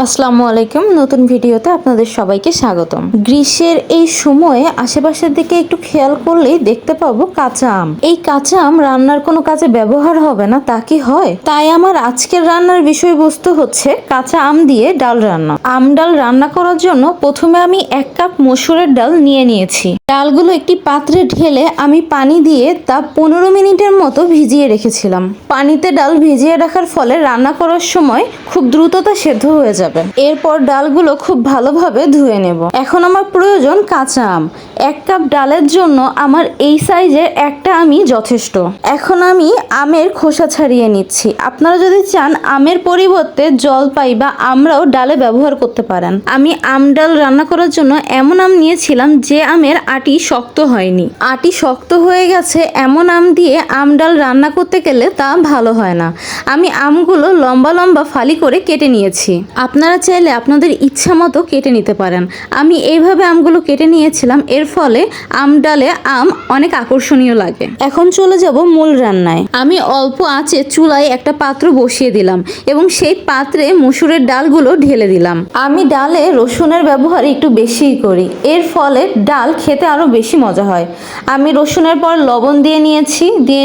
আসসালামু আলাইকুম। নতুন ভিডিওতে আপনাদের সবাইকে স্বাগতম। গ্রীষ্মের এই সময়ে আশেপাশের দিকে একটু খেয়াল করলেই দেখতে পাবো কাঁচা আম। এই কাঁচা আম রান্নার কোনো কাজে ব্যবহার হবে না তা কি হয়? তাই আমার আজকের রান্নার বিষয়বস্তু হচ্ছে কাঁচা আম দিয়ে ডাল রান্না। আম ডাল রান্না করার জন্য প্রথমে আমি 1 কাপ মসুরের ডাল নিয়েছি। ডালগুলো একটি পাত্রে ঢেলে আমি পানি দিয়ে তা 15 মিনিটের মতো ভিজিয়ে রেখেছিলাম। পানিতে ডাল ভিজিয়ে রাখার ফলে রান্না করার সময় খুব দ্রুততা সেদ্ধ হয়ে যাবে। এরপর ডালগুলো খুব ভালোভাবে ধুয়ে নেব। এখন আমার প্রয়োজন কাঁচা আম। 1 কাপ ডালের জন্য আমার এই সাইজের একটা আমই যথেষ্ট। এখন আমি আমের খোসা ছাড়িয়ে নিচ্ছি। আপনারা যদি চান আমের পরিবর্তে জলপাই বা আমরাও ডালে ব্যবহার করতে পারেন। আমি আম ডাল রান্না করার জন্য এমন আম নিয়েছিলাম যে আমের আটি শক্ত হয়নি। আটি শক্ত হয়ে গেছে এমন আম দিয়ে আম ডাল রান্না করতে গেলে তা ভালো হয় না। আমি আমগুলো লম্বা লম্বা ফালি করে কেটে নিয়েছি। আপনারা চাইলে আপনাদের ইচ্ছা মতো কেটে নিতে পারেন। আমি এইভাবে আমগুলো কেটে নিয়েছিলাম, এর ফলে আম ডালে আম অনেক আকর্ষণীয় লাগে। এখন চলে যাব মূল রান্নায়। আমি অল্প আঁচে চুলায় একটা পাত্র বসিয়ে দিলাম এবং সেই পাত্রে মসুরের ডালগুলো ঢেলে দিলাম। আমি ডালে রসুনের ব্যবহার একটু বেশিই করি, এর ফলে ডাল খেতে আরও বেশি মজা হয়। আমি রসুনের পর লবণ দিয়ে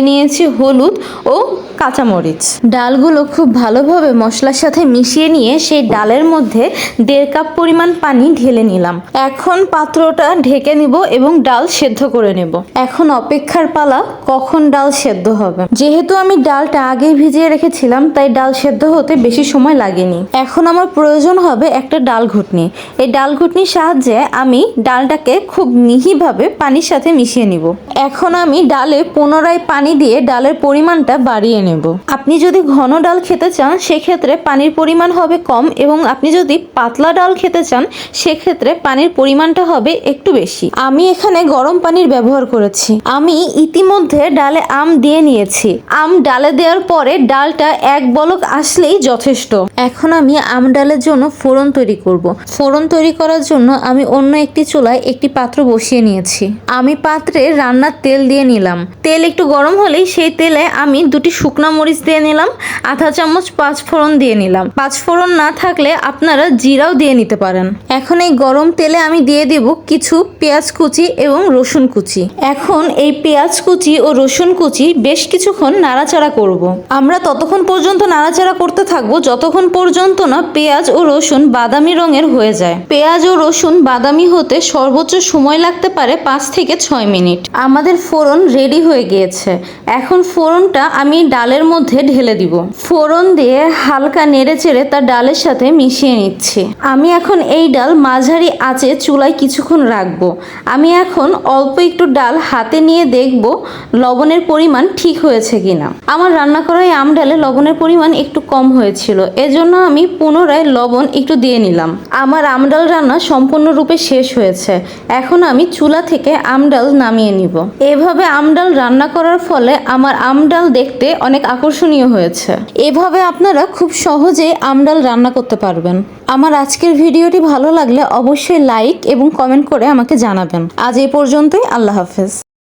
নিয়েছি হলুদ ও কাঁচামরিচ। ডালগুলো খুব ভালোভাবে মশলার সাথে মিশিয়ে নিয়ে সেই ডালের মধ্যে 1.5 কাপ পরিমাণ পানি ঢেলে নিলাম। এখন পাত্রটা ঢেকে নিব এবং ডাল সেদ্ধ করে নেব। এখন অপেক্ষার পালা কখন ডাল সেদ্ধ হবে। যেহেতু আমি ডালটা আগেই ভিজিয়ে রেখেছিলাম তাই ডাল সেদ্ধ হতে বেশি সময় লাগেনি। এখন আমার প্রয়োজন হবে একটা ডাল ঘুটনি। এই ডাল ঘুটনির সাহায্যে আমি ডালটাকে খুব মিহিভাবে পানির সাথে মিশিয়ে নিব। এখন আমি ডালে পুনরায় পানি দিয়ে ডালের পরিমাণটা বাড়িয়ে নেব। আপনি যদি ঘন ডাল খেতে চান সেক্ষেত্রে পানির পরিমাণ হবে কম, এবং আপনি যদি পাতলা ডাল খেতে চান সেক্ষেত্রে পানির পরিমাণটা হবে একটু বেশি। আমি এখানে গরম পানির ব্যবহার করেছি। আমি ইতিমধ্যে ডালে আম দিয়ে নিয়েছি। আম ডালে দেওয়ার পরে ডালটা 1 বলক আসলেই যথেষ্ট। এখন আমি আম ডালের জন্য ফোড়ন তৈরি করব। ফোড়ন তৈরি করার জন্য আমি অন্য একটি চুলায় একটি পাত্র বসিয়ে নিয়েছি। আমি পাত্রে রান্নার তেল দিয়ে নিলাম। তেল একটু গরম হলেই সেই তেলে আমি 2টি শুকনা মরিচ দিয়ে নিলাম, আধা চামচ 5 ফোড়ন দিয়ে নিলাম। 5 ফোড়ন না থাকলে আপনারা জিরাও দিয়ে নিতে পারেন। এখন এই গরম তেলে আমি দিয়ে দেব কিছু পেঁয়াজ কুচি এবং রসুন কুচি। এখন এই পেঁয়াজ কুচি ও রসুন কুচি বেশ কিছুক্ষণ নাড়াচাড়া করব। আমরা ততক্ষণ পর্যন্ত নাড়াচাড়া করতে থাকবো যতক্ষণ পর্যন্ত না পেঁয়াজ ও রসুন বাদামি রঙের হয়ে যায়। পেঁয়াজ ও রসুন বাদামি হতে সর্বোচ্চ সময় লাগতে পারে 5 থেকে 6 মিনিট। আমাদের ফোড়ন রেডি হয়ে গিয়েছে। এখন ফোড়নটা আমি ডালের মধ্যে ঢেলে দিব। ফোড়ন দিয়ে হালকা নেড়ে চেড়ে তার ডালের সাথে মিশিয়ে নিচ্ছি। আমি এখন এই ডাল মাঝারি আঁচে চুলায় কিছুক্ষণ রাখবো। আমি এখন অল্প একটু ডাল হাতে নিয়ে দেখব লবণের পরিমাণ ঠিক হয়েছে কিনা। আমার রান্না করা এই আম ডালে লবণের পরিমাণ একটু কম হয়েছিল, এজন্য আমি পুনরায় লবণ একটু দিয়ে নিলাম। আমার আম ডাল রান্না সম্পূর্ণরূপে শেষ হয়েছে। এখন আমি চুলা থেকে আম ডাল নামিয়ে নিব। এভাবে আম ডাল রান্না করার ফলে আমার আম ডাল দেখতে অনেক আকর্ষণীয় হয়েছে। এভাবে আপনারা খুব সহজে আম ডাল রান্না করতে পারবেন। আমার আজকের ভিডিওটি ভালো লাগলে অবশ্যই লাইক এবং কমেন্ট করে আমাকে জানাবেন। আজ এই পর্যন্তই। আল্লাহ হাফেজ।